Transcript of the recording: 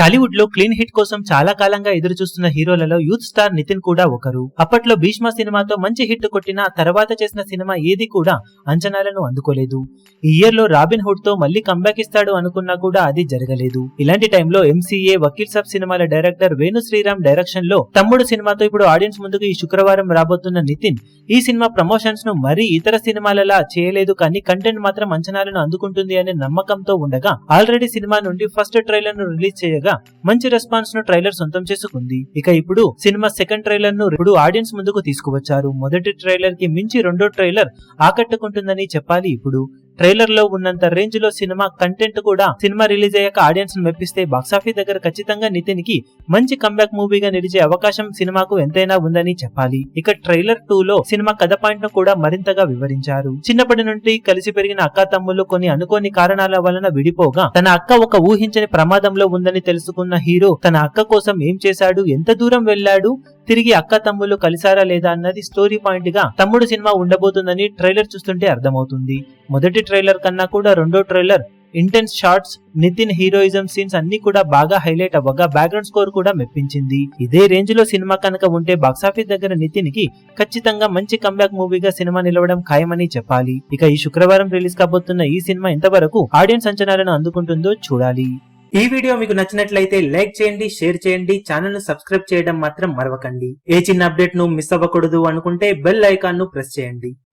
టాలీవుడ్ లో clean hit కోసం చాలా కాలంగా ఎదురు చూస్తున్న హీరోలలో యూత్ స్టార్ నితిన్ కూడా ఒకరు. అప్పట్లో భీష్మ సినిమాతో మంచి హిట్ కొట్టిన తర్వాత చేసిన సినిమా ఏది కూడా అంచనాలను అందుకోలేదు. ఈ ఇయర్ లో రాబిన్ హుడ్ తో మళ్ళీ కంబ్యాక్ ఇస్తాడు అనుకున్నా కూడా అది జరగలేదు. ఇలాంటి టైంలో ఎంసీఏ, వకీల్ సాబ్ సినిమాల డైరెక్టర్ వేణు శ్రీరామ్ డైరెక్షన్ లో తమ్ముడు సినిమాతో ఇప్పుడు ఆడియన్స్ ముందుకు ఈ శుక్రవారం రాబోతున్న నితిన్ ఈ సినిమా ప్రమోషన్స్ ను మరీ ఇతర సినిమాలలా చేయలేదు, కానీ కంటెంట్ మాత్రం అంచనాలను అందుకుంటుంది అనే నమ్మకంతో ఉండగా ఆల్రెడీ సినిమా నుండి ఫస్ట్ ట్రైలర్ ను రిలీజ్ చేయగా మంచి రెస్పాన్స్ ను ట్రైలర్ సొంతం చేసుకుంది. ఇక ఇప్పుడు సినిమా సెకండ్ ట్రైలర్ ను ఇప్పుడు ఆడియన్స్ ముందుకు తీసుకువచ్చారు. మొదటి ట్రైలర్ కి మించి రెండో ట్రైలర్ ఆకట్టుకుంటుందని చెప్పాలి. ఇప్పుడు ట్రైలర్ లో ఉన్నంత రేంజ్ లో సినిమా కంటెంట్ కూడా సినిమా రిలీజ్ అయ్యాక ఆడియన్స్ ను మెప్పిస్తే బాక్సాఫీస్ దగ్గర ఖచ్చితంగా నితిన్ కి మంచి కంబ్యాక్ మూవీగా నిలిచే అవకాశం సినిమాకు ఎంతైనా ఉందని చెప్పాలి. ఇక ట్రైలర్ 2 లో సినిమా కథ పాయింట్ ను కూడా మరింతగా వివరించారు. చిన్నప్పటి నుండి కలిసి పెరిగిన అక్క తమ్ముళ్ళు కొన్ని అనుకోని కారణాల వలన విడిపోగా తన అక్క ఒక ఊహించని ప్రమాదంలో ఉందని తెలుసుకున్న హీరో తన అక్క కోసం ఏం చేశాడు, ఎంత దూరం వెళ్లాడు, తిరిగి అక్క తమ్ముళ్ళు కలిసారా లేదా అన్నది స్టోరీ పాయింట్ గా తమ్ముడు సినిమా ఉండబోతుందని ట్రైలర్ చూస్తుంటే అర్థమవుతుంది. మొదటి ట్రైలర్ కన్నా కూడా రెండో trailer intense shots, Nithiin heroism scenes అన్ని కూడా బాగా హైలైట్ అవ్వగా బ్యాక్గ్రౌండ్ స్కోర్ కూడా మెప్పించింది. ఇదే రేంజ్ లో సినిమా కనుక ఉంటే బాక్సాఫీస్ దగ్గర నితిన్ కి ఖచ్చితంగా మంచి కంబ్యాక్ మూవీగా సినిమా నిలవడం ఖాయమని చెప్పాలి. ఇక ఈ శుక్రవారం రిలీజ్ కాబోతున్న ఈ సినిమా ఎంతవరకు ఆడియన్స్ అంచనాలను అందుకుంటుందో చూడాలి. ఈ వీడియో మీకు నచ్చినట్లయితే లైక్ చేయండి, షేర్ చేయండి, ఛానల్ ను సబ్స్క్రైబ్ చేయడం మాత్రం మరవకండి. ఏ చిన్న అప్డేట్ ను మిస్ అవ్వకూడదు అనుకుంటే బెల్ ఐకాన్ ను ప్రెస్ చేయండి.